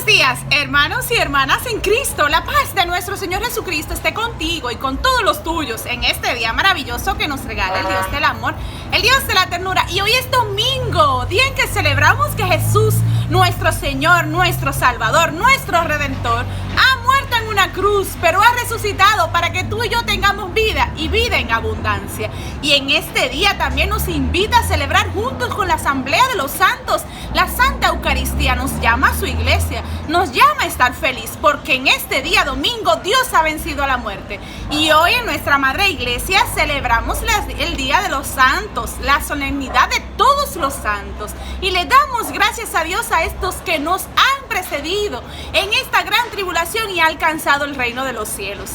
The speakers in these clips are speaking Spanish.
Buenos días, hermanos y hermanas en Cristo. La paz de nuestro Señor Jesucristo esté contigo y con todos los tuyos en este día maravilloso que nos regala el Dios del amor, el Dios de la ternura. Y hoy es domingo, día en que celebramos que Jesús, nuestro Señor, nuestro Salvador, nuestro Redentor, ha muerto en una cruz, pero ha resucitado para que tú y yo tengamos vida y vida en abundancia. Y en este día también nos invita a celebrar juntos con la Asamblea de los Santos. La Santa Eucaristía nos llama a su iglesia, nos llama a estar feliz, porque en este día domingo Dios ha vencido a la muerte. Y hoy en nuestra Madre Iglesia celebramos el Día de los Santos, la solemnidad de todos los santos. Y le damos gracias a Dios a estos que nos han precedido en esta gran tribulación y ha alcanzado el reino de los cielos.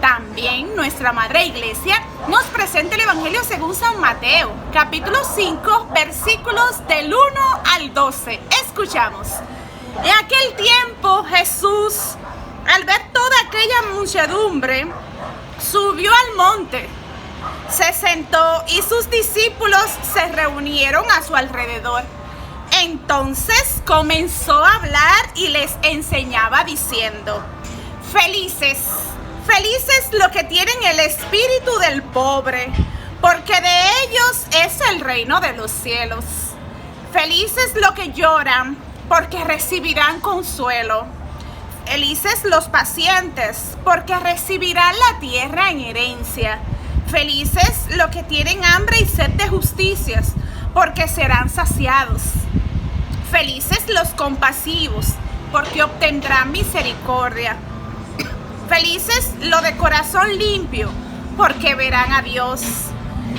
También nuestra Madre Iglesia nos presenta el Evangelio según San Mateo, capítulo 5, versículos del 1 al 12. Escuchamos. En aquel tiempo Jesús, al ver toda aquella muchedumbre, subió al monte, se sentó y sus discípulos se reunieron a su alrededor. Entonces comenzó a hablar y les enseñaba diciendo: Felices los que tienen el espíritu del pobre, porque de ellos es el reino de los cielos. Felices los que lloran, porque recibirán consuelo. Felices los pacientes, porque recibirán la tierra en herencia. Felices los que tienen hambre y sed de justicias, porque serán saciados. Felices los compasivos, porque obtendrán misericordia. Felices los de corazón limpio, porque verán a Dios.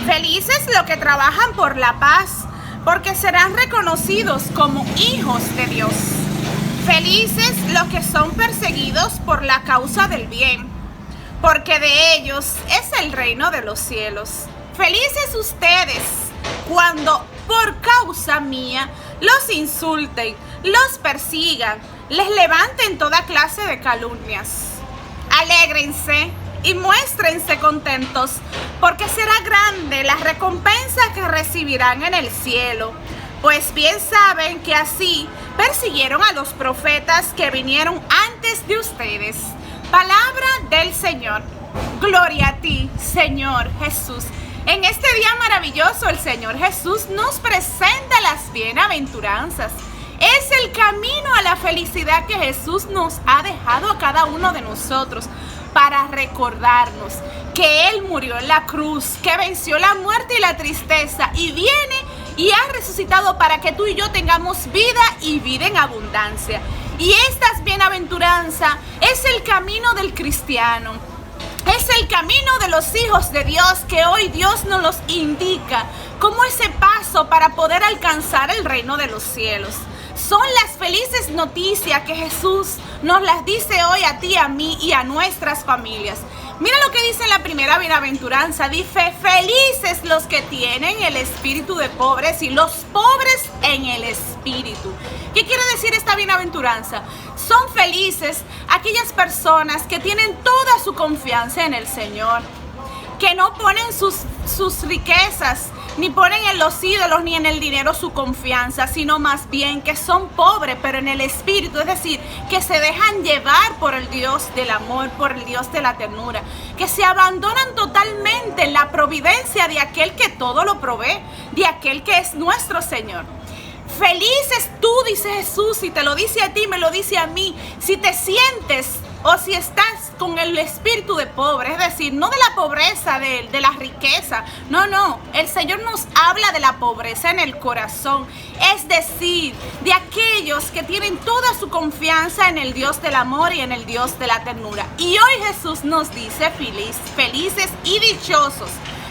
Felices los que trabajan por la paz, porque serán reconocidos como hijos de Dios. Felices los que son perseguidos por la causa del bien, porque de ellos es el reino de los cielos. Felices ustedes cuando por causa mía los insulten, los persigan, les levanten toda clase de calumnias. Alégrense y muéstrense contentos, porque será grande la recompensa que recibirán en el cielo. Pues bien saben que así persiguieron a los profetas que vinieron antes de ustedes. Palabra del Señor. Gloria a ti, Señor Jesús. En este día maravilloso, el Señor Jesús nos presenta las bienaventuranzas. Es el camino a la felicidad que Jesús nos ha dejado a cada uno de nosotros para recordarnos que Él murió en la cruz, que venció la muerte y la tristeza y viene y ha resucitado para que tú y yo tengamos vida y vida en abundancia. Y estas bienaventuranzas es el camino del cristiano. Es el camino de los hijos de Dios que hoy Dios nos los indica como ese paso para poder alcanzar el reino de los cielos. Son las felices noticias que Jesús nos las dice hoy a ti, a mí y a nuestras familias. Mira lo que dice en la primera bienaventuranza. Dice: felices los que tienen el espíritu de pobres y los pobres en el espíritu. ¿Qué quiere decir esta bienaventuranza? Son felices aquellas personas que tienen toda su confianza en el Señor, que no ponen sus riquezas, ni ponen en los ídolos ni en el dinero su confianza, sino más bien que son pobres, pero en el espíritu, es decir, que se dejan llevar por el Dios del amor, por el Dios de la ternura, que se abandonan totalmente en la providencia de aquel que todo lo provee, de aquel que es nuestro Señor. Felices tú, dice Jesús, y te lo dice a ti, me lo dice a mí, si te sientes o si estás con el espíritu de pobre, es decir, no de la pobreza, de la riqueza, no, el Señor nos habla de la pobreza en el corazón, es decir, de aquellos que tienen toda su confianza en el Dios del amor y en el Dios de la ternura. Y hoy Jesús nos dice felices y dichosos.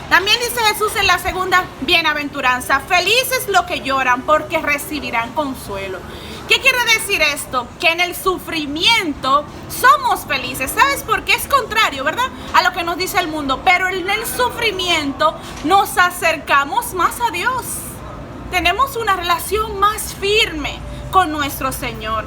También dice Jesús en la segunda bienaventuranza: felices los que lloran, porque recibirán consuelo. ¿Qué quiere decir esto? Que en el sufrimiento somos felices. ¿Sabes por qué? Es contrario, ¿verdad?, a lo que nos dice el mundo. Pero en el sufrimiento nos acercamos más a Dios. Tenemos una relación más firme con nuestro Señor.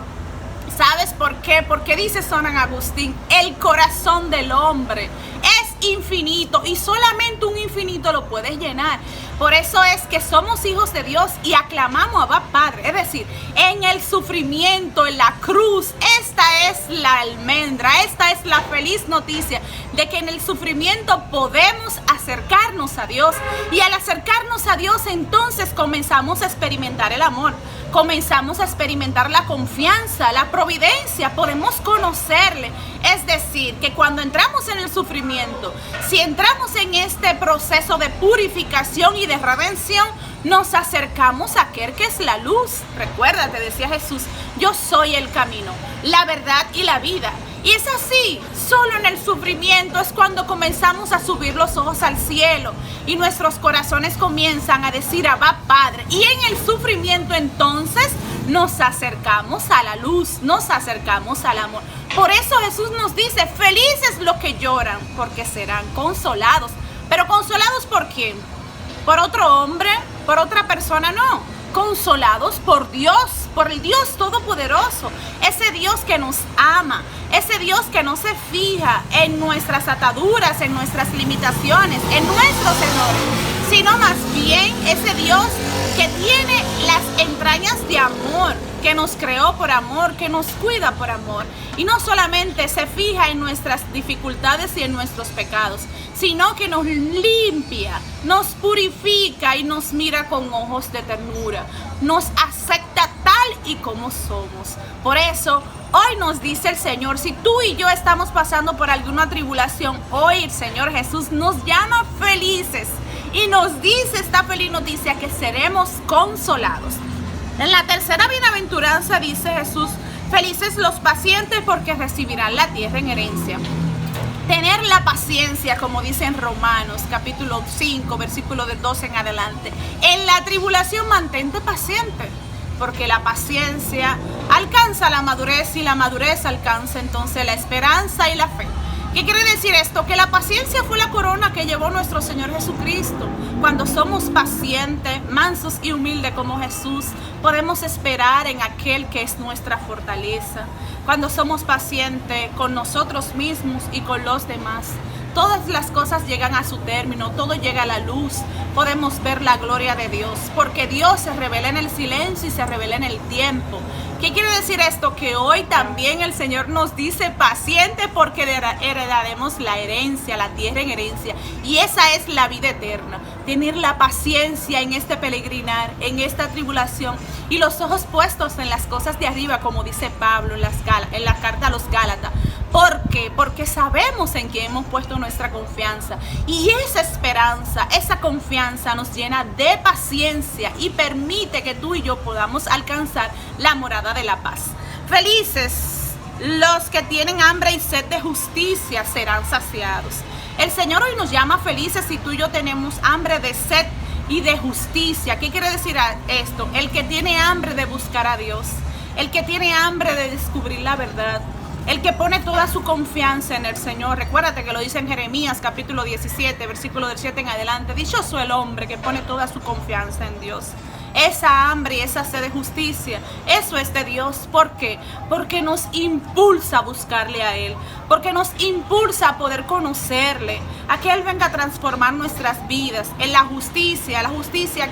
¿Sabes por qué? Porque dice San Agustín: el corazón del hombre es infinito y solamente un infinito lo puedes llenar. Por eso es que somos hijos de Dios y aclamamos a Abba Padre. Es decir, en el sufrimiento, en la cruz, esta es la almendra, esta es la feliz noticia de que en el sufrimiento podemos acercarnos a Dios. Y al acercarnos a Dios, entonces comenzamos a experimentar el amor. Comenzamos a experimentar la confianza, la providencia, podemos conocerle. Es decir, que cuando entramos en el sufrimiento, si entramos en este proceso de purificación y de redención, nos acercamos a aquel que es la luz. Recuerda, te decía Jesús, yo soy el camino, la verdad y la vida. Y es así, solo en el sufrimiento es cuando comenzamos a subir los ojos al cielo y nuestros corazones comienzan a decir Abba Padre. Y en el sufrimiento entonces nos acercamos a la luz, nos acercamos al amor. Por eso Jesús nos dice, felices los que lloran, porque serán consolados. ¿Pero consolados por quién? ¿Por otro hombre? ¿Por otra persona? No. Consolados por Dios, por el Dios Todopoderoso, ese Dios que nos ama, ese Dios que no se fija en nuestras ataduras, en nuestras limitaciones, en nuestros errores, sino más bien ese Dios que tiene las entrañas de amor, que nos creó por amor, que nos cuida por amor. Y no solamente se fija en nuestras dificultades y en nuestros pecados, sino que nos limpia, nos purifica y nos mira con ojos de ternura. Nos acepta tal y como somos. Por eso, hoy nos dice el Señor, si tú y yo estamos pasando por alguna tribulación, hoy el Señor Jesús nos llama felices y nos dice esta feliz noticia que seremos consolados. En la tercera bienaventuranza dice Jesús, felices los pacientes porque recibirán la tierra en herencia. Tener la paciencia, como dice en Romanos capítulo 5, versículo de 12 en adelante. En la tribulación mantente paciente, porque la paciencia alcanza la madurez y la madurez alcanza entonces la esperanza y la fe. ¿Qué quiere decir esto? Que la paciencia fue la corona que llevó nuestro Señor Jesucristo. Cuando somos pacientes, mansos y humildes como Jesús, podemos esperar en aquel que es nuestra fortaleza. Cuando somos pacientes con nosotros mismos y con los demás, todas las cosas llegan a su término, todo llega a la luz. Podemos ver la gloria de Dios, porque Dios se revela en el silencio y se revela en el tiempo. ¿Qué quiere decir esto? Que hoy también el Señor nos dice paciente porque heredaremos la herencia, la tierra en herencia. Y esa es la vida eterna. Tener la paciencia en este peregrinar, en esta tribulación y los ojos puestos en las cosas de arriba, como dice Pablo en la carta a los Gálatas. ¿Por qué? Porque sabemos en quién hemos puesto nuestra confianza. Y esa esperanza, esa confianza nos llena de paciencia y permite que tú y yo podamos alcanzar la morada de la paz. Felices los que tienen hambre y sed de justicia serán saciados. El Señor hoy nos llama felices si tú y yo tenemos hambre de sed y de justicia. ¿Qué quiere decir esto? El que tiene hambre de buscar a Dios, el que tiene hambre de descubrir la verdad, el que pone toda su confianza en el Señor. Recuérdate que lo dice en Jeremías capítulo 17, versículo del 7 en adelante. Dichoso el hombre que pone toda su confianza en Dios. Esa hambre y esa sed de justicia, eso es de Dios. ¿Por qué? Porque nos impulsa a buscarle a Él, porque nos impulsa a poder conocerle, a que Él venga a transformar nuestras vidas en la justicia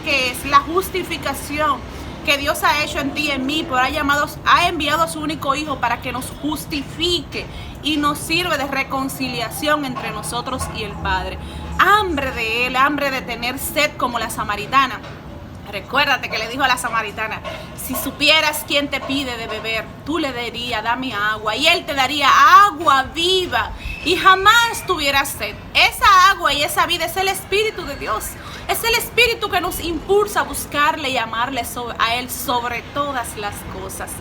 que es la justificación que Dios ha hecho en ti y en mí, por ha enviado a su único Hijo para que nos justifique y nos sirve de reconciliación entre nosotros y el Padre. Hambre de Él, hambre de tener sed como la samaritana. Recuérdate que le dijo a la samaritana, si supieras quién te pide de beber, tú le dirías, dame agua, y Él te daría agua viva y jamás tuvieras sed. Esa agua y esa vida es el Espíritu de Dios. Es el Espíritu que nos impulsa a buscarle y amarle a Él sobre todas las cosas.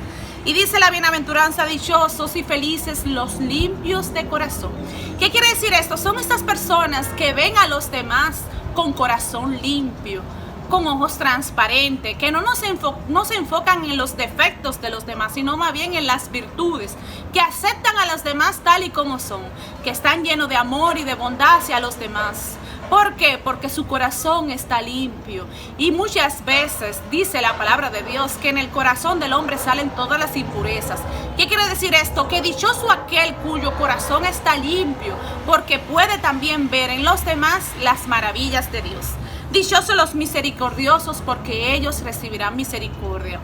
Y dice la bienaventuranza, dichosos y felices los limpios de corazón. ¿Qué quiere decir esto? Son estas personas que ven a los demás con corazón limpio, con ojos transparentes, que no se enfocan en los defectos de los demás, sino más bien en las virtudes, que aceptan a los demás tal y como son, que están llenos de amor y de bondad hacia los demás. ¿Por qué? Porque su corazón está limpio. Y muchas veces dice la palabra de Dios que en el corazón del hombre salen todas las impurezas. ¿Qué quiere decir esto? Que dichoso aquel cuyo corazón está limpio, porque puede también ver en los demás las maravillas de Dios. Dichosos los misericordiosos, porque ellos recibirán misericordia.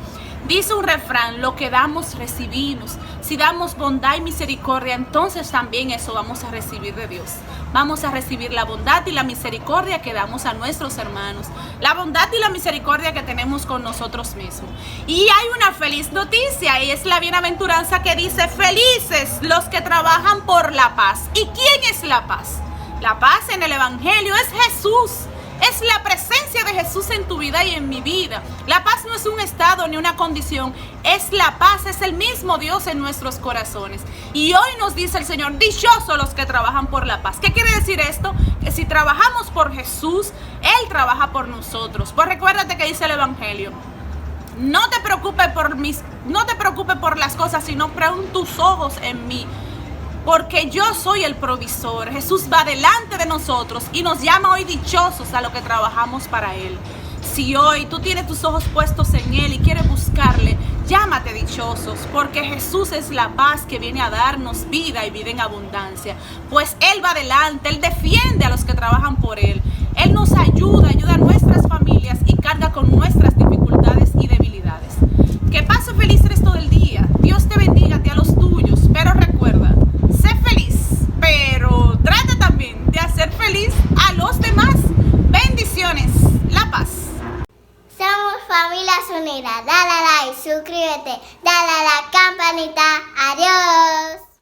Dice un refrán, lo que damos recibimos. Si damos bondad y misericordia, entonces también eso vamos a recibir de Dios. Vamos a recibir la bondad y la misericordia que damos a nuestros hermanos. La bondad y la misericordia que tenemos con nosotros mismos. Y hay una feliz noticia, y es la bienaventuranza que dice, felices los que trabajan por la paz. ¿Y quién es la paz? La paz en el Evangelio es Jesús. Es la presencia de Jesús en tu vida y en mi vida. La paz no es un estado ni una condición. Es la paz, es el mismo Dios en nuestros corazones. Y hoy nos dice el Señor, dichosos los que trabajan por la paz. ¿Qué quiere decir esto? Que si trabajamos por Jesús, Él trabaja por nosotros. Pues recuérdate que dice el Evangelio. No te preocupes por las cosas, sino pon tus ojos en mí. Porque yo soy el provisor. Jesús va delante de nosotros y nos llama hoy dichosos a los que trabajamos para Él. Si hoy tú tienes tus ojos puestos en Él y quieres buscarle, llámate dichosos, porque Jesús es la paz que viene a darnos vida y vida en abundancia. Pues Él va delante, Él defiende a los que trabajan por Él. Él nos ayuda a nuestras familias y carga con nuestras dificultades y debilidades. Que pase feliz el resto del día. Dios te bendiga a ti, a los tuyos, pero recuerda, pero trata también de hacer feliz a los demás. Bendiciones, la paz. Somos Familias Unidas. Dale like, suscríbete, dale a la campanita. Adiós.